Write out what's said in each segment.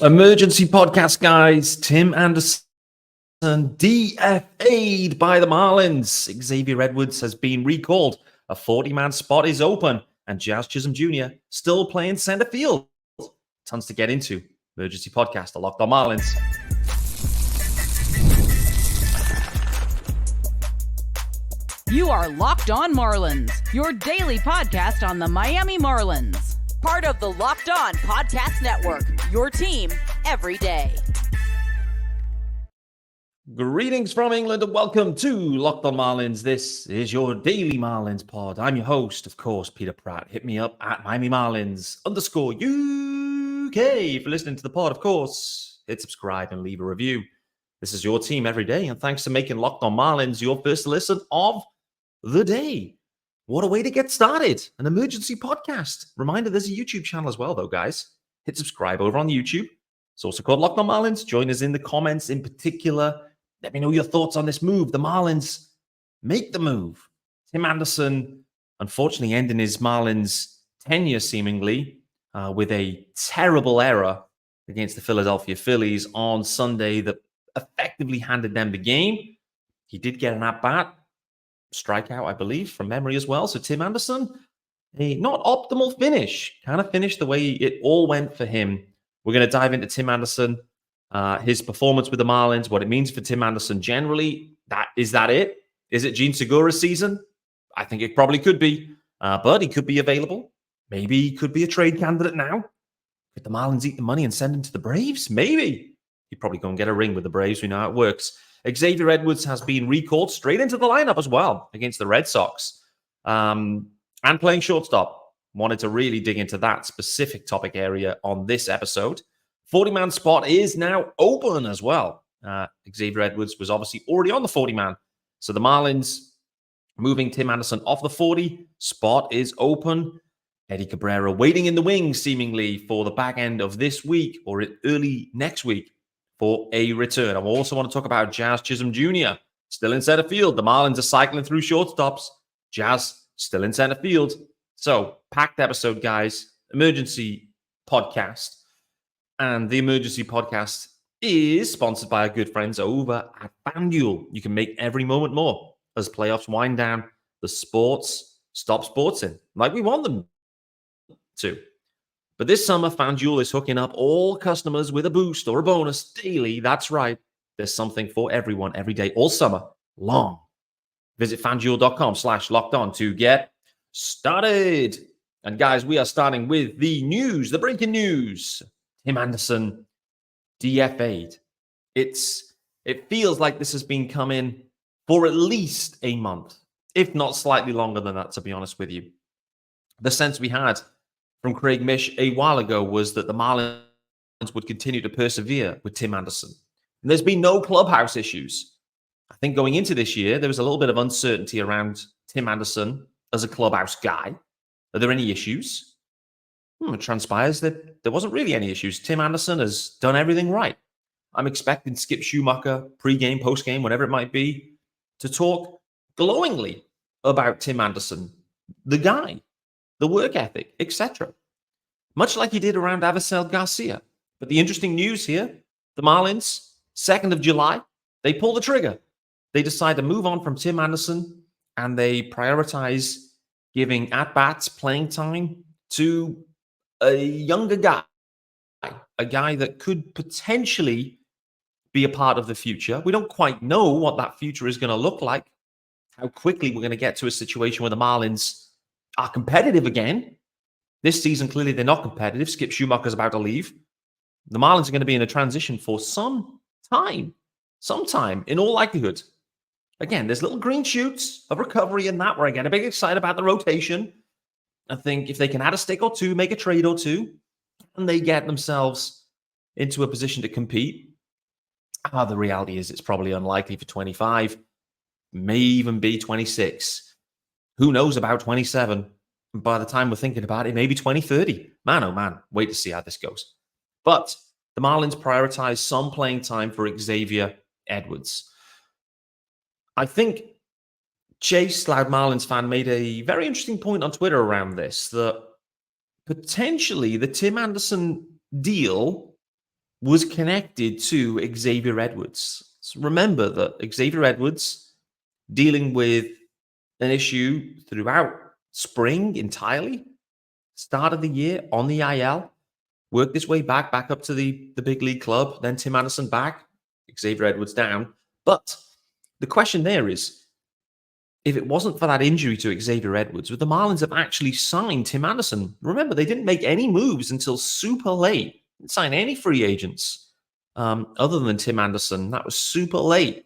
Emergency podcast, guys. Tim Anderson DFA'd by the Marlins. Xavier Edwards has been recalled. A 40-man spot is open, and Jazz Chisholm Jr. still playing center field. Tons to get into. Emergency podcast, the Locked On Marlins. You are Locked On Marlins, your daily podcast on the Miami Marlins. Part of the Locked On Podcast Network, your team every day. Greetings from England and welcome to Locked On Marlins. This is your daily Marlins pod. I'm your host, of course, Peter Pratt. Hit me up at Miami Marlins _UK. If you're listening to the pod, of course, hit subscribe and leave a review. This is your team every day, and thanks for making Locked On Marlins your first listen of the day. What a way to get started. An emergency podcast. Reminder, there's a YouTube channel as well, though, guys. Hit subscribe over on the YouTube. It's also called Locked On Marlins. Join us in the comments in particular. Let me know your thoughts on this move. The Marlins make the move. Tim Anderson, unfortunately, ending his Marlins tenure seemingly with a terrible error against the Philadelphia Phillies on Sunday that effectively handed them the game. He did get an at-bat, strikeout, I believe, from memory as well. So Tim Anderson, a not optimal finish, kind of finished the way it all went for him. We're going to dive into Tim Anderson, his performance with the Marlins, what it means for Tim Anderson generally. Is that it? Is it Gene Segura's season? I think it probably could be, but he could be available. Maybe he could be a trade candidate now. Could the Marlins eat the money and send him to the Braves? Maybe. He'd probably go and get a ring with the Braves. We know how it works. Xavier Edwards has been recalled straight into the lineup as well against the Red Sox and playing shortstop. Wanted to really dig into that specific topic area on this episode. 40-man spot is now open as well. Xavier Edwards was obviously already on the 40-man. So the Marlins moving Tim Anderson off the 40. Spot is open. Eddie Cabrera waiting in the wings seemingly for the back end of this week or early next week for a return. I also want to talk about Jazz Chisholm Jr. still in center field. The Marlins are cycling through shortstops. Jazz still in center field. So, packed episode, guys. Emergency podcast. And the emergency podcast is sponsored by our good friends over at FanDuel. You can make every moment more as playoffs wind down. The sports stop sportsing like we want them to. But this summer, FanDuel is hooking up all customers with a boost or a bonus daily. That's right. There's something for everyone every day, all summer long. Visit FanDuel.com/lockedon to get started. And guys, we are starting with the news, the breaking news. Tim Anderson DFA'd. It feels like this has been coming for at least a month, if not slightly longer than that, to be honest with you. The sense we had from Craig Mish a while ago was that the Marlins would continue to persevere with Tim Anderson. And there's been no clubhouse issues. I think going into this year, there was a little bit of uncertainty around Tim Anderson as a clubhouse guy. Are there any issues? It transpires that there wasn't really any issues. Tim Anderson has done everything right. I'm expecting Skip Schumacher, pre-game, post-game, whatever it might be, to talk glowingly about Tim Anderson, the guy, the work ethic, etc. Much like he did around Avisail Garcia. But the interesting news here, the Marlins, 2nd of July, they pull the trigger. They decide to move on from Tim Anderson, and they prioritize giving at-bats, playing time to a younger guy, a guy that could potentially be a part of the future. We don't quite know what that future is going to look like, how quickly we're going to get to a situation where the Marlins are competitive again. This season, clearly, they're not competitive. Skip Schumacher's about to leave. The Marlins are going to be in a transition for some time, in all likelihood. Again, there's little green shoots of recovery in that where I get a bit excited about the rotation. I think if they can add a stick or two, make a trade or two, and they get themselves into a position to compete, the reality is it's probably unlikely for 25, may even be 26. Who knows about 27? By the time we're thinking about it, maybe 2030. Man, oh man, wait to see how this goes. But the Marlins prioritize some playing time for Xavier Edwards. I think Chase, Loud Marlins fan, made a very interesting point on Twitter around this, that potentially the Tim Anderson deal was connected to Xavier Edwards. So remember that Xavier Edwards dealing with an issue throughout spring entirely, start of the year on the IL, worked his way back up to the big league club, then Tim Anderson back, Xavier Edwards down. But the question there is, if it wasn't for that injury to Xavier Edwards, would the Marlins have actually signed Tim Anderson? Remember, they didn't make any moves until super late. Didn't sign any free agents other than Tim Anderson. That was super late.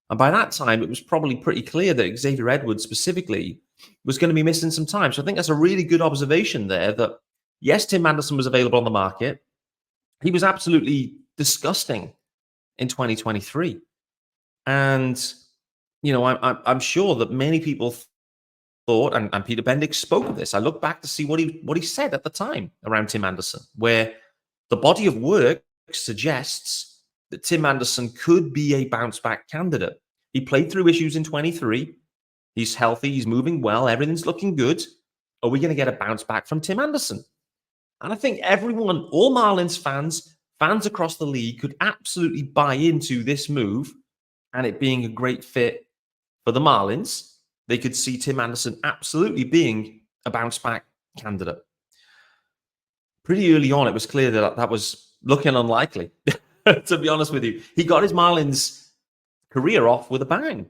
And by that time, it was probably pretty clear that Xavier Edwards specifically was going to be missing some time. So I think that's a really good observation there that, yes, Tim Anderson was available on the market. He was absolutely disgusting in 2023. And, I'm sure that many people thought, and Peter Bendick spoke of this. I look back to see what he said at the time around Tim Anderson, where the body of work suggests that Tim Anderson could be a bounce-back candidate. He played through issues in 23. He's healthy. He's moving well. Everything's looking good. Are we going to get a bounce back from Tim Anderson? And I think everyone, all Marlins fans across the league could absolutely buy into this move and it being a great fit for the Marlins. They could see Tim Anderson absolutely being a bounce back candidate. Pretty early on, it was clear that was looking unlikely, to be honest with you. He got his Marlins career off with a bang,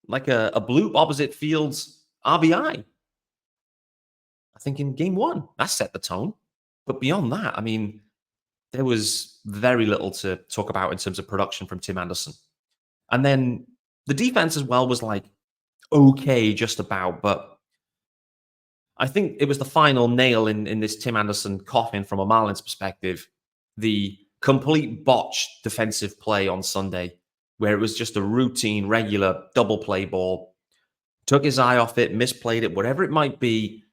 like a bloop opposite field's RBI. I think in game one, that set the tone. But beyond that, I mean, there was very little to talk about in terms of production from Tim Anderson. And then the defense as well was like, okay, just about. But I think it was the final nail in this Tim Anderson coffin from a Marlins perspective, the complete botched defensive play on Sunday, where it was just a routine, regular double play ball. Took his eye off it, misplayed it, whatever it might be.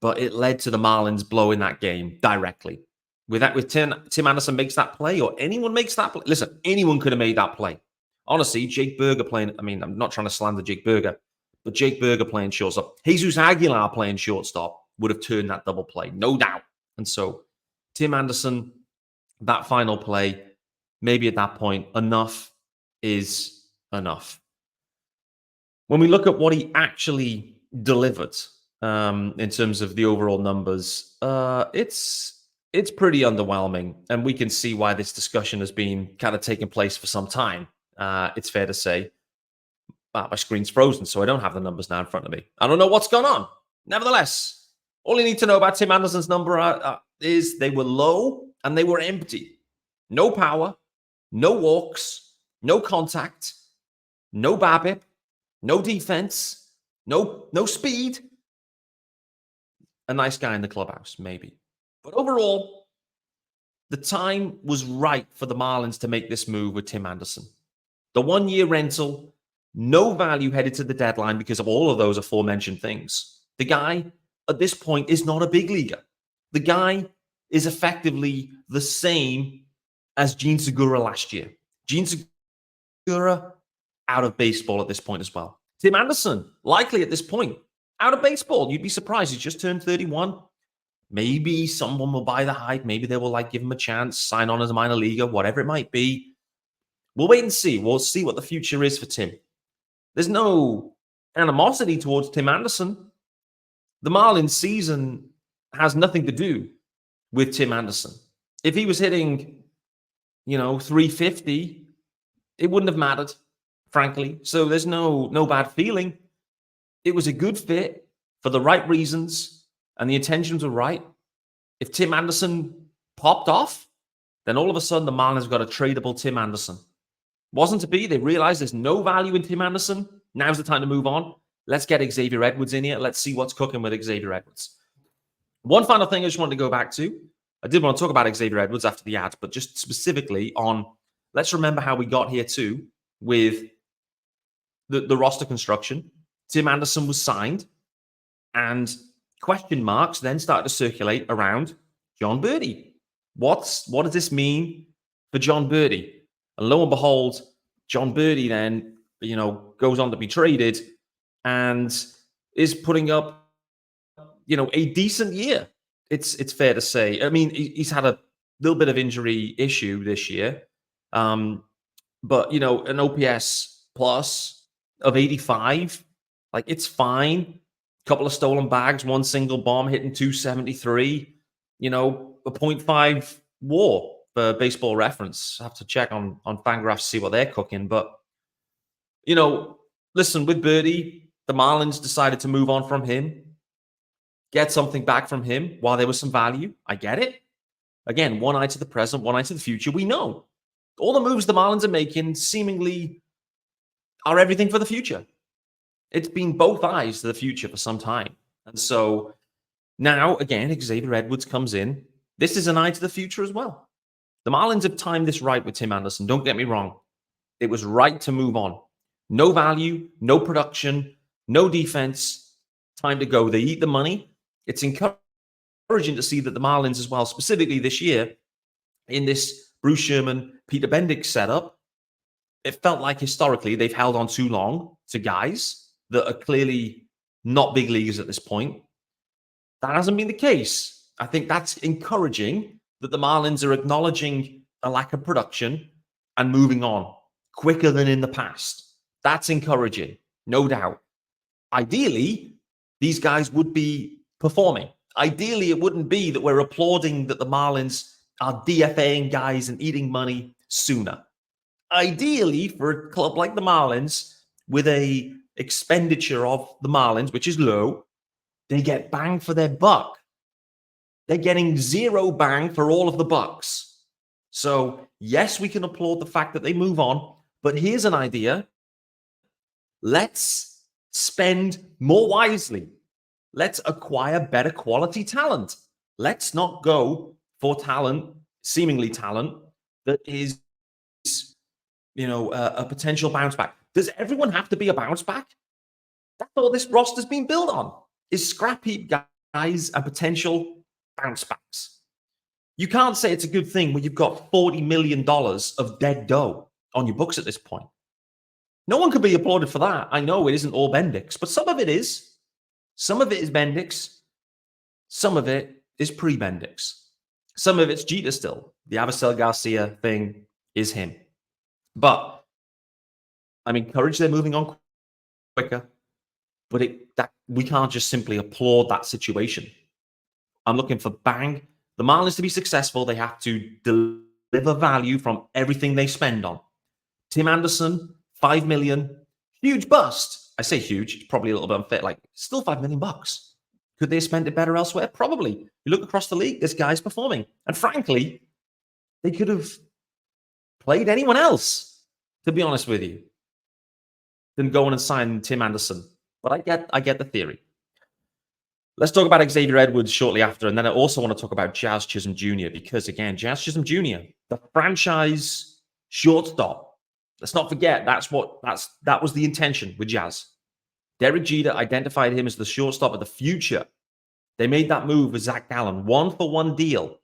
But it led to the Marlins blowing that game directly. With Tim Anderson makes that play, or anyone makes that play. Listen, anyone could have made that play. Honestly, Jake Burger playing, I mean, I'm not trying to slander Jake Burger, but Jake Burger playing shortstop, Jesus Aguilar playing shortstop would have turned that double play, no doubt. And so Tim Anderson, that final play, maybe at that point, enough is enough. When we look at what he actually delivered in terms of the overall numbers, it's pretty underwhelming. And we can see why this discussion has been kind of taking place for some time. It's fair to say. My screen's frozen, so I don't have the numbers now in front of me. I don't know what's going on. Nevertheless, all you need to know about Tim Anderson's number is they were low and they were empty. No power, no walks, no contact, no BABIP, no defense, no speed. A nice guy in the clubhouse, maybe. But overall, the time was right for the Marlins to make this move with Tim Anderson. The 1-year rental, no value headed to the deadline because of all of those aforementioned things. The guy, at this point, is not a big leaguer. The guy is effectively the same as Gene Segura last year. Gene Segura, out of baseball at this point as well. Tim Anderson, likely at this point, out of baseball. You'd be surprised. He's just turned 31. Maybe someone will buy the hype. Maybe they will give him a chance, sign on as a minor leaguer, whatever it might be. We'll wait and see. We'll see what the future is for Tim. There's no animosity towards Tim Anderson. The Marlins season has nothing to do with Tim Anderson. If he was hitting, 350, it wouldn't have mattered, frankly. So there's no bad feeling. It was a good fit for the right reasons, and the intentions were right. If Tim Anderson popped off, then all of a sudden the Marlins got a tradable Tim Anderson. Wasn't to be. They realized there's no value in Tim Anderson. Now's the time to move on. Let's get Xavier Edwards in here. Let's see what's cooking with Xavier Edwards. One final thing I just wanted to go back to. I did want to talk about Xavier Edwards after the ad, but just specifically on, let's remember how we got here too with the roster construction. Tim Anderson was signed, and question marks then started to circulate around John Birdie. What does this mean for John Birdie? And lo and behold, John Birdie then, goes on to be traded and is putting up, a decent year. It's fair to say. I mean, he's had a little bit of injury issue this year. But, an OPS plus of 85, like it's fine. Couple of stolen bags, one single bomb hitting 273, a 0.5 WAR for Baseball Reference. I have to check on Fangraphs to see what they're cooking. But, listen, with Birdie, the Marlins decided to move on from him, get something back from him while there was some value. I get it. Again, one eye to the present, one eye to the future. We know all the moves the Marlins are making seemingly are everything for the future. It's been both eyes to the future for some time. And so now, again, Xavier Edwards comes in. This is an eye to the future as well. The Marlins have timed this right with Tim Anderson. Don't get me wrong. It was right to move on. No value, no production, no defense. Time to go. They eat the money. It's encouraging to see that the Marlins as well, specifically this year, in this Bruce Sherman, Peter Bendix setup, it felt like historically they've held on too long to guys that are clearly not big leaguers at this point. That hasn't been the case. I think that's encouraging that the Marlins are acknowledging a lack of production and moving on quicker than in the past. That's encouraging, no doubt. Ideally, these guys would be performing. Ideally, it wouldn't be that we're applauding that the Marlins are DFAing guys and eating money sooner. Ideally, for a club like the Marlins, with a expenditure of the Marlins, which is low, they get bang for their buck. They're getting zero bang for all of the bucks. So, yes, we can applaud the fact that they move on, but here's an idea. Let's spend more wisely. Let's acquire better quality talent. Let's not go for talent, seemingly talent, that is, a potential bounce back. Does everyone have to be a bounce back? That's all this roster's been built on, is scrap heap guys and potential bounce backs. You can't say it's a good thing when you've got $40 million of dead dough on your books at this point. No one could be applauded for that. I know it isn't all Bendix, but some of it is. Some of it is Bendix. Some of it is pre-Bendix. Some of it's Jeter still. The Avisel Garcia thing is him. But I'm encouraged they're moving on quicker. But we can't just simply applaud that situation. I'm looking for bang. The Marlins, to be successful, they have to deliver value from everything they spend on. Tim Anderson, $5 million, huge bust. I say huge, it's probably a little bit unfair. Like, still $5 million. Could they have spent it better elsewhere? Probably. You look across the league, this guy's performing. And frankly, they could have played anyone else, to be honest with you, than going and sign Tim Anderson. But I get the theory. Let's talk about Xavier Edwards shortly after, and then I also want to talk about Jazz Chisholm Jr. because, again, Jazz Chisholm Jr., the franchise shortstop. Let's not forget that was the intention with Jazz. Derek Jeter identified him as the shortstop of the future. They made that move with Zach Gallen, 1-for-1 deal,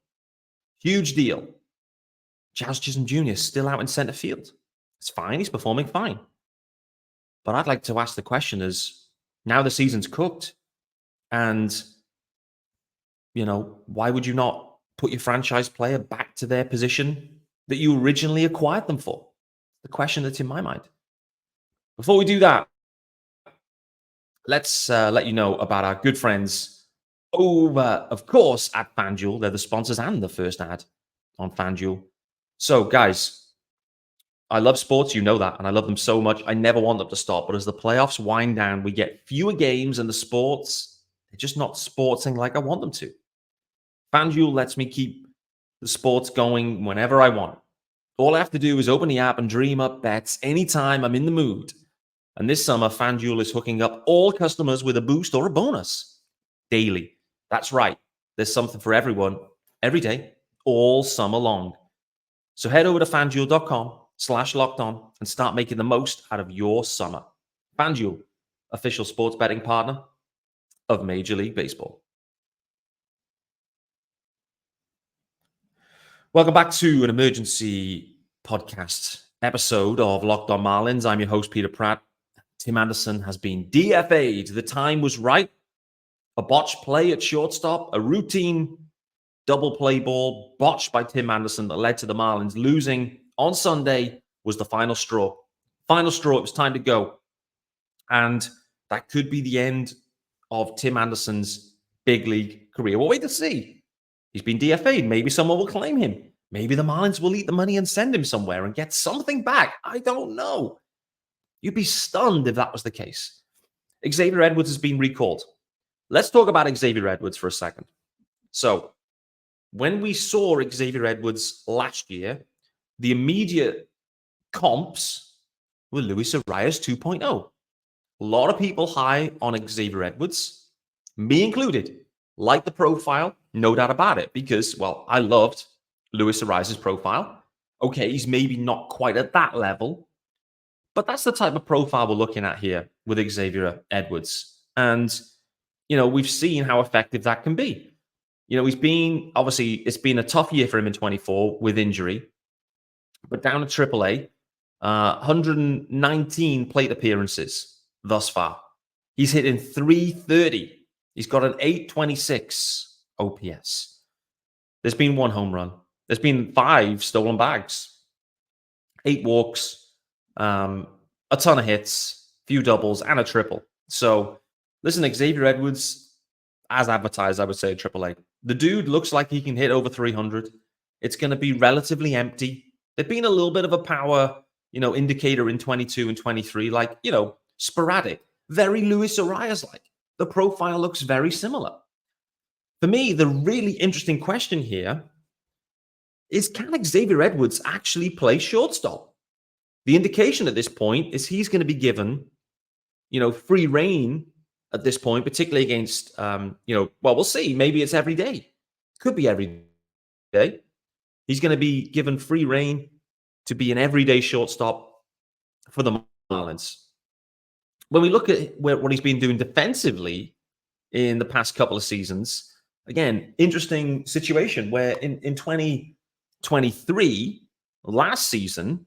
huge deal. Jazz Chisholm Jr. is still out in center field. It's fine. He's performing fine. But I'd like to ask the question is, now the season's cooked, and, why would you not put your franchise player back to their position that you originally acquired them for? The question that's in my mind. Before we do that, let's let you know about our good friends over, of course, at FanDuel. They're the sponsors and the first ad on FanDuel. So, guys, I love sports, you know that, and I love them so much. I never want them to stop. But as the playoffs wind down, we get fewer games, and the sports, they're just not sportsing like I want them to. FanDuel lets me keep the sports going whenever I want. All I have to do is open the app and dream up bets anytime I'm in the mood. And this summer, FanDuel is hooking up all customers with a boost or a bonus daily. That's right. There's something for everyone, every day, all summer long. So head over to FanDuel.com/lockedon and start making the most out of your summer. FanDuel, official sports betting partner of Major League Baseball. Welcome back to an emergency podcast episode of Locked On Marlins. I'm your host, Peter Pratt. Tim Anderson has been DFA'd. The time was right. A botched play at shortstop, a routine double play ball botched by Tim Anderson that led to the Marlins losing on Sunday was the final straw. Final straw, it was time to go. And that could be the end of Tim Anderson's big league career. We'll wait to see. He's been DFA'd. Maybe someone will claim him. Maybe the Marlins will eat the money and send him somewhere and get something back. I don't know. You'd be stunned if that was the case. Xavier Edwards has been recalled. Let's talk about Xavier Edwards for a second. So, when we saw Xavier Edwards last year, the immediate comps were Luis Arias 2.0. A lot of people high on Xavier Edwards, me included, like the profile, no doubt about it, because, well, I loved Luis Arias' profile. Okay, he's maybe not quite at that level, but that's the type of profile we're looking at here with Xavier Edwards. And, we've seen how effective that can be. He's been, obviously, it's been a tough year for him in 24 with injury, but down at AAA, 119 plate appearances thus far. He's hitting .330. He's got an .826 OPS. There's been 1 home run. There's been 5 stolen bags, 8 walks, a ton of hits, few doubles, and a triple. So, listen, Xavier Edwards, as advertised, I would say AAA. The dude looks like he can hit over 300. It's going to be relatively empty. There's been a little bit of a power, indicator in 22 and 23, like, sporadic, very Luis Arias-like. The profile looks very similar. For me, the really interesting question here is, can Xavier Edwards actually play shortstop? The indication at this point is he's going to be given, free reign at this point, particularly against, we'll see. Maybe it's every day. Could be every day. He's going to be given free reign to be an everyday shortstop for the Marlins. When we look at what he's been doing defensively in the past couple of seasons, again, interesting situation where in 2023, last season,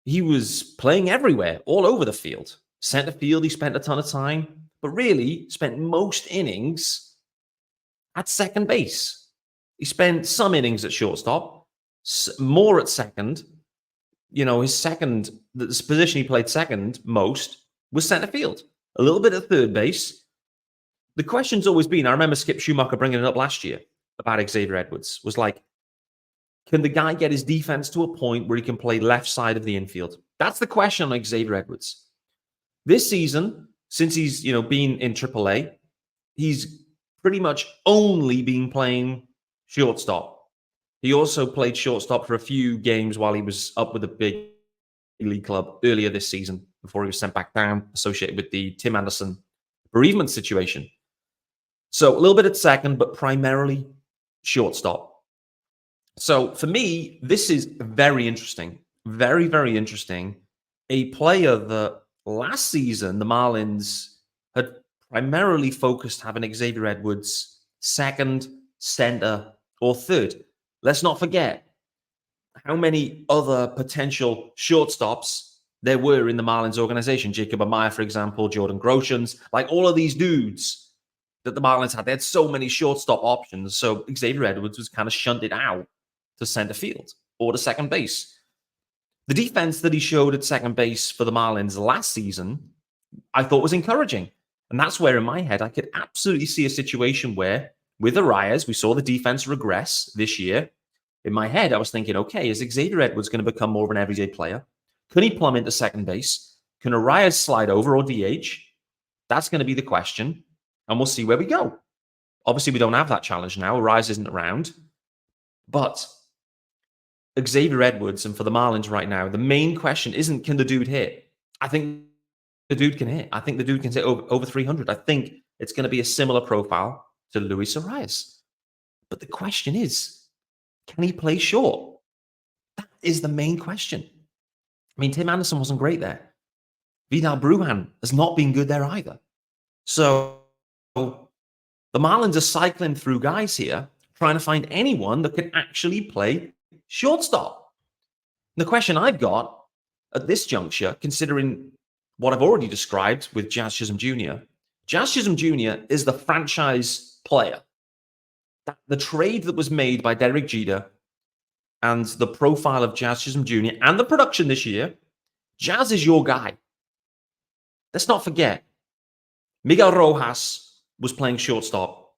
he was playing everywhere, all over the field. Center field, he spent a ton of time, but really spent most innings at second base. He spent some innings at shortstop, more at second. The position he played second most was center field, a little bit at third base. The question's always been, I remember Skip Schumacher bringing it up last year about Xavier Edwards, was like, can the guy get his defense to a point where he can play left side of the infield? That's the question on Xavier Edwards. This season, since he's, been in AAA, he's pretty much only been playing shortstop. He also played shortstop for a few games while he was up with the big league club earlier this season before he was sent back down, associated with the Tim Anderson bereavement situation. So a little bit at second, but primarily shortstop. So for me, this is very interesting. Very, very interesting. A player that last season, the Marlins had primarily focused having Xavier Edwards second, center, or third. Let's not forget how many other potential shortstops there were in the Marlins organization. Jacob Amaya, for example, Jordan Groshans, like all of these dudes that the Marlins had. They had so many shortstop options. So Xavier Edwards was kind of shunted out to center field or to second base. The defense that he showed at second base for the Marlins last season, I thought was encouraging. And that's where in my head, I could absolutely see a situation where with Arias, we saw the defense regress this year. In my head, I was thinking, okay, is Xavier Edwards going to become more of an everyday player? Can he plumb into second base? Can Arias slide over or DH? That's going to be the question. And we'll see where we go. Obviously, we don't have that challenge now. Arias isn't around. But Xavier Edwards, and for the Marlins right now, the main question isn't, can the dude hit? I think the dude can hit. I think the dude can hit over 300. I think it's going to be a similar profile to Luis Arias. But the question is, can he play short? That is the main question. I mean, Tim Anderson wasn't great there. Vidal Brujan has not been good there either. So the Marlins are cycling through guys here, trying to find anyone that can actually play shortstop. The question I've got at this juncture, considering what I've already described with Jazz Chisholm Jr., Jazz Chisholm Jr. is the franchise player. the trade that was made by Derek Jeter and the profile of Jazz Chisholm Jr. and the production this year, Jazz is your guy. Let's not forget, Miguel Rojas was playing shortstop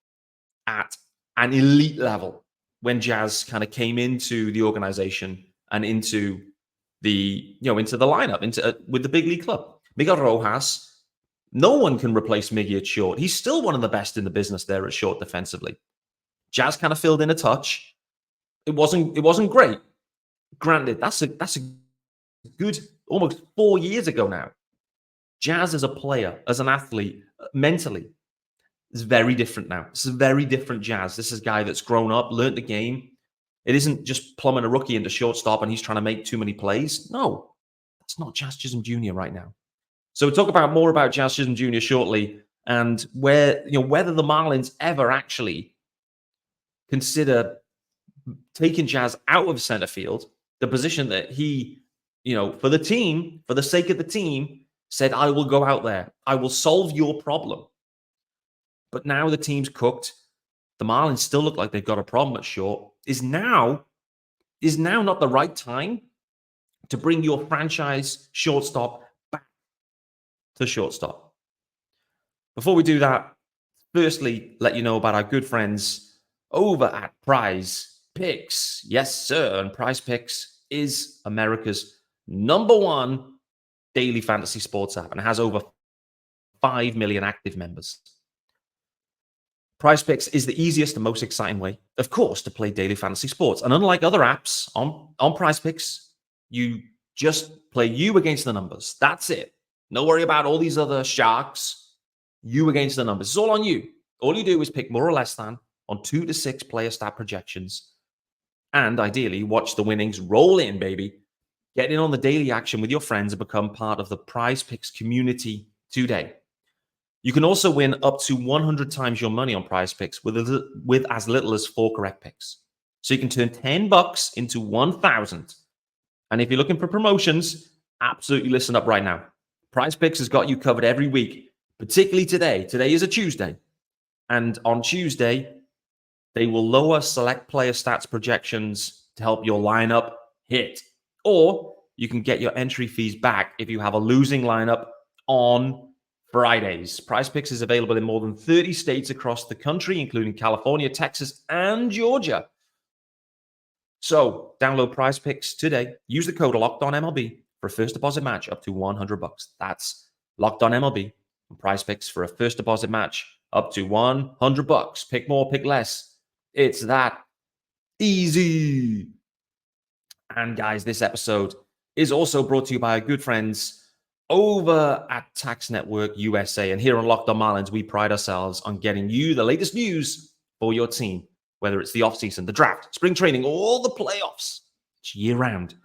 at an elite level when Jazz kind of came into the organization and into the lineup, with the big league club. Miguel Rojas, no one can replace Miggy at short. He's still one of the best in the business there at short defensively. Jazz kind of filled in a touch. It wasn't great. Granted, that's a good almost 4 years ago now. Jazz as a player, as an athlete, mentally, is very different now. This is a very different Jazz. This is a guy that's grown up, learned the game. It isn't just plumbing a rookie into shortstop and he's trying to make too many plays. No, that's not Jazz Chisholm Jr. right now. So we'll talk more about Jazz Chisholm Jr. shortly, and whether the Marlins ever actually consider taking Jazz out of center field, the position that he, for the team, for the sake of the team, said, I will go out there. I will solve your problem. But now the team's cooked. The Marlins still look like they've got a problem at short. Is now not the right time to bring your franchise shortstop back to shortstop? Before we do that, firstly, let you know about our good friends over at PrizePicks. Yes, sir. And PrizePicks is America's #1 daily fantasy sports app and has over 5 million active members. PrizePicks is the easiest and most exciting way, of course, to play daily fantasy sports. And unlike other apps on PrizePicks, you just play you against the numbers. That's it. No worry about all these other sharks. You against the numbers. It's all on you. All you do is pick more or less than on 2 to 6 player stat projections. And ideally, watch the winnings roll in, baby. Get in on the daily action with your friends and become part of the PrizePicks community today. You can also win up to 100 times your money on PrizePicks with as little as 4 correct picks. So you can turn $10 into 1,000. And if you're looking for promotions, absolutely listen up right now. PrizePicks has got you covered every week, particularly today. Today is a Tuesday. And on Tuesday, they will lower select player stats projections to help your lineup hit. Or you can get your entry fees back if you have a losing lineup on Fridays. PrizePicks is available in more than 30 states across the country, including California, Texas, and Georgia. So download PrizePicks today. Use the code LOCKEDONMLB for a first deposit match up to $100. That's LOCKEDONMLB and PrizePicks for a first deposit match up to $100. Pick more, pick less. It's that easy. And guys, this episode is also brought to you by our good friends over at Tax Network USA. And here on Locked On Marlins, we pride ourselves on getting you the latest news for your team, whether it's the offseason, the draft, spring training, or the playoffs. It's year-round.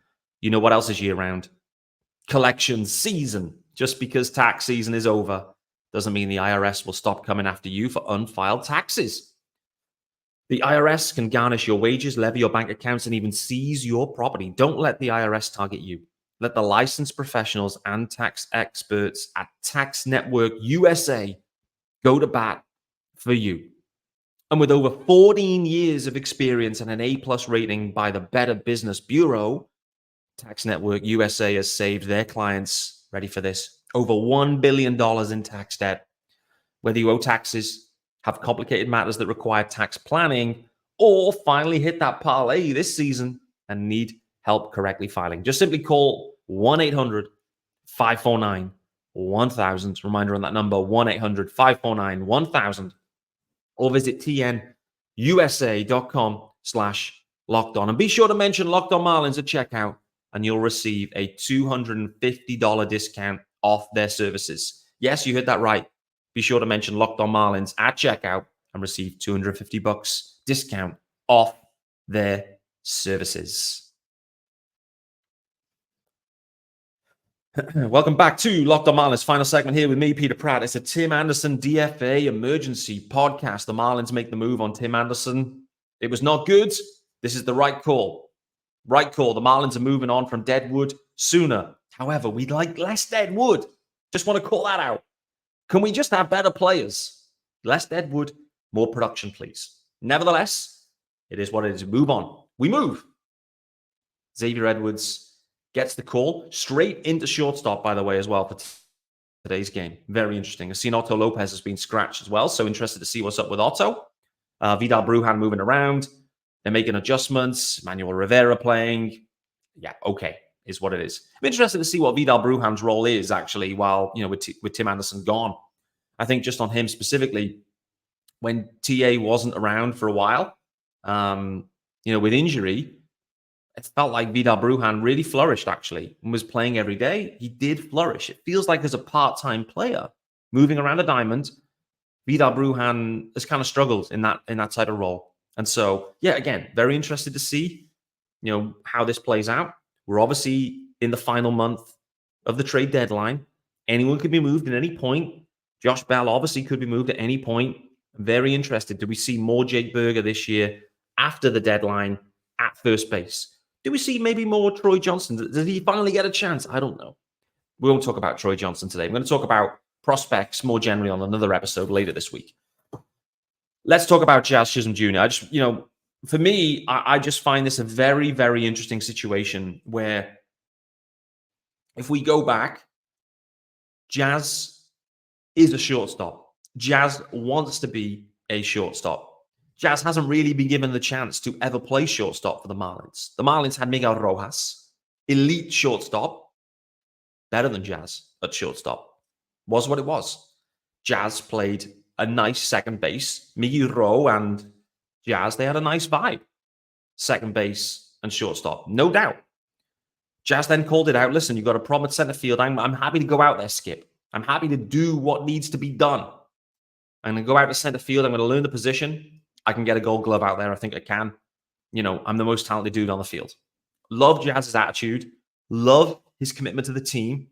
You know what else is year-round? Collection season. Just because tax season is over doesn't mean the IRS will stop coming after you for unfiled taxes. The IRS can garnish your wages, levy your bank accounts, and even seize your property. Don't let the IRS target you. Let the licensed professionals and tax experts at Tax Network USA go to bat for you. And with over 14 years of experience and an A+ rating by the Better Business Bureau, Tax Network USA has saved their clients, ready for this, over $1 billion in tax debt. Whether you owe taxes, have complicated matters that require tax planning, or finally hit that parlay this season and need help correctly filing, just simply call 1-800-549-1000. Reminder on that number, 1-800-549-1000. Or visit tnusa.com/lockedon. And be sure to mention Locked On Marlins at checkout, and you'll receive a $250 discount off their services. Yes, you heard that right. Be sure to mention Locked On Marlins at checkout and receive $250 discount off their services. Welcome back to Locked On Marlins. Final segment here with me, Peter Pratt. It's a Tim Anderson DFA emergency podcast. The Marlins make the move on Tim Anderson. It was not good. This is the right call. Right call. The Marlins are moving on from Deadwood sooner. However, we'd like less Deadwood. Just want to call that out. Can we just have better players? Less Deadwood, more production, please. Nevertheless, it is what it is. Move on. We move. Xavier Edwards gets the call straight into shortstop, by the way, as well, for today's game. Very interesting. I've seen Otto Lopez has been scratched as well, so interested to see what's up with Otto. Vidal Brujan moving around. They're making adjustments. Manuel Rivera playing. Yeah, okay, is what it is. I'm interested to see what Vidal Brujan's role is, actually, while, with Tim Anderson gone. I think just on him specifically, when TA wasn't around for a while, with injury, it felt like Vidal Brujan really flourished, actually, and was playing every day. He did flourish. It feels like as a part-time player, moving around the diamond, Vidal Brujan has kind of struggled in that type of role. And so, yeah, again, very interested to see, how this plays out. We're obviously in the final month of the trade deadline. Anyone could be moved at any point. Josh Bell obviously could be moved at any point. I'm very interested. Do we see more Jake Berger this year after the deadline at first base? Do we see maybe more Troy Johnson? Did he finally get a chance? I don't know. We won't talk about Troy Johnson today. I'm going to talk about prospects more generally on another episode later this week. Let's talk about Jazz Chisholm Jr. For me, I just find this a very, very interesting situation where if we go back, Jazz is a shortstop. Jazz wants to be a shortstop. Jazz hasn't really been given the chance to ever play shortstop for the Marlins. The Marlins had Miguel Rojas, elite shortstop, better than Jazz at shortstop. Was what it was. Jazz played a nice second base. Miggy Rowe and Jazz, they had a nice vibe. Second base and shortstop, no doubt. Jazz then called it out. Listen, you've got a problem at center field. I'm happy to go out there, Skip. I'm happy to do what needs to be done. I'm going to go out to center field. I'm going to learn the position. I can get a gold glove out there. I think I can. I'm the most talented dude on the field. Love Jazz's attitude. Love his commitment to the team.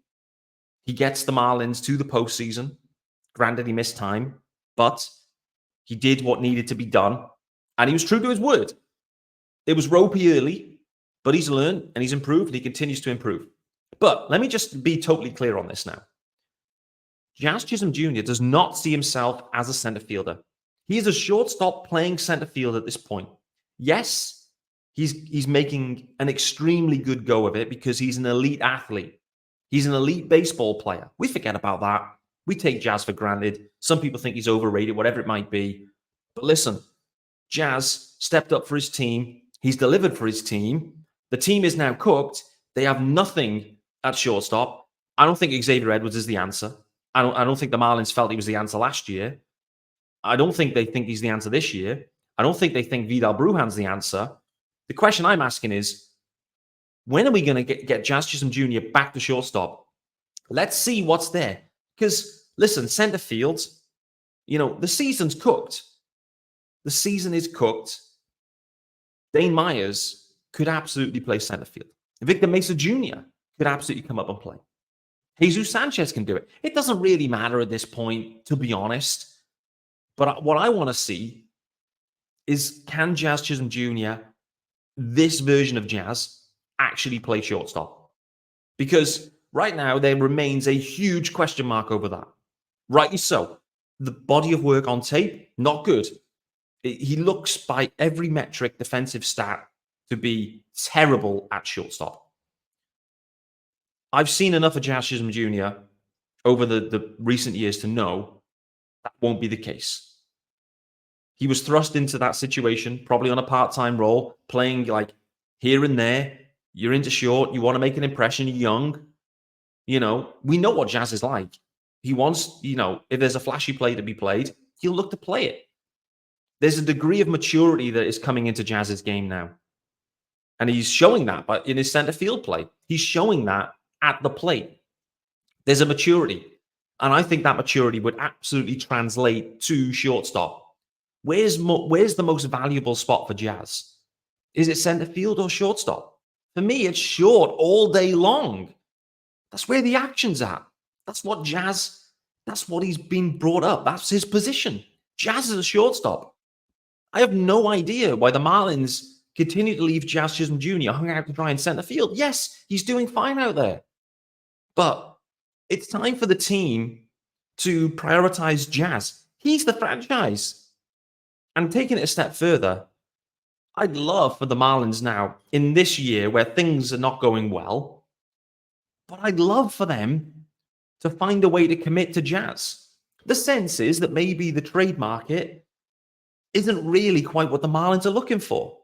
He gets the Marlins to the postseason. Granted, he missed time, but he did what needed to be done. And he was true to his word. It was ropey early, but he's learned and he's improved and he continues to improve. But let me just be totally clear on this now. Jazz Chisholm Jr. does not see himself as a center fielder. He is a shortstop playing center field at this point. Yes, he's making an extremely good go of it because he's an elite athlete. He's an elite baseball player. We forget about that. We take Jazz for granted. Some people think he's overrated, whatever it might be. But listen, Jazz stepped up for his team. He's delivered for his team. The team is now cooked. They have nothing at shortstop. I don't think Xavier Edwards is the answer. I don't think the Marlins felt he was the answer last year. I don't think they think he's the answer this year. I don't think they think Vidal Brujan's the answer. The question I'm asking is, when are we going to get Jazz Chisholm Jr. back to shortstop? Let's see what's there. Because, listen, center field, the season's cooked. The season is cooked. Dane Myers could absolutely play center field. Victor Mesa Jr. could absolutely come up and play. Jesus Sanchez can do it. It doesn't really matter at this point, to be honest. But what I want to see is, can Jazz Chisholm Jr., this version of Jazz, actually play shortstop? Because right now, there remains a huge question mark over that. Rightly so. The body of work on tape, not good. He looks, by every metric, defensive stat, to be terrible at shortstop. I've seen enough of Jazz Chisholm Jr. over the recent years to know that won't be the case. He was thrust into that situation, probably on a part-time role, playing like here and there. You're into short. You want to make an impression. You're young. We know what Jazz is like. He wants, if there's a flashy play to be played, he'll look to play it. There's a degree of maturity that is coming into Jazz's game now. And he's showing that, but in his center field play, he's showing that at the plate. There's a maturity. And I think that maturity would absolutely translate to shortstop. Where's the most valuable spot for Jazz? Is it center field or shortstop? For me, it's short all day long. That's where the action's at. That's what he's been brought up. That's his position. Jazz is a shortstop. I have no idea why the Marlins continue to leave Jazz Chisholm Jr. hung out to dry in center field. Yes, he's doing fine out there. But it's time for the team to prioritize Jazz. He's the franchise. And taking it a step further, I'd love for the Marlins now, in this year where things are not going well, but I'd love for them to find a way to commit to Jazz. The sense is that maybe the trade market isn't really quite what the Marlins are looking for.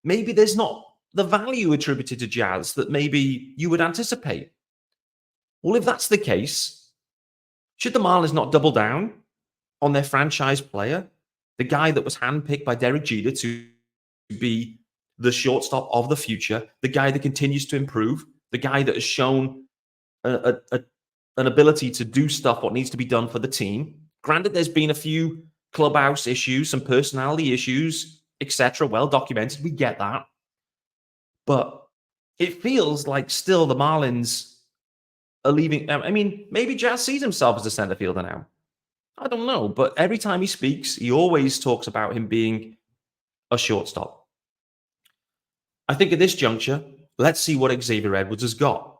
Maybe there's not the value attributed to Jazz that maybe you would anticipate. Well, if that's the case, should the Marlins not double down on their franchise player, the guy that was handpicked by Derek Jeter to be the shortstop of the future, the guy that continues to improve, the guy that has shown an ability to do stuff what needs to be done for the team? Granted, there's been a few clubhouse issues, some personality issues, etc. Well documented. We get that. But it feels like still the Marlins are leaving. I mean, maybe Jazz sees himself as a center fielder now. I don't know. But every time he speaks, he always talks about him being a shortstop. I think at this juncture, let's see what Xavier Edwards has got.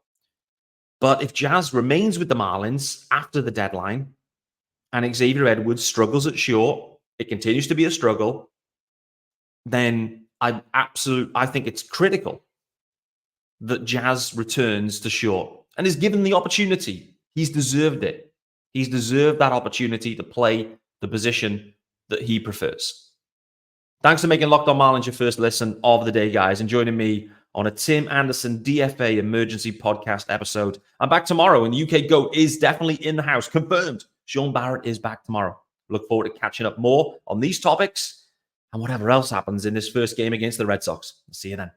But if Jazz remains with the Marlins after the deadline and Xavier Edwards struggles at short, it continues to be a struggle, then I think it's critical that Jazz returns to short and is given the opportunity. He's deserved it. He's deserved that opportunity to play the position that he prefers. Thanks for making Locked On Marlins your first listen of the day, guys, and joining me on a Tim Anderson DFA emergency podcast episode. I'm back tomorrow, and the UK GOAT is definitely in the house. Confirmed. Sean Barrett is back tomorrow. Look forward to catching up more on these topics and whatever else happens in this first game against the Red Sox. See you then.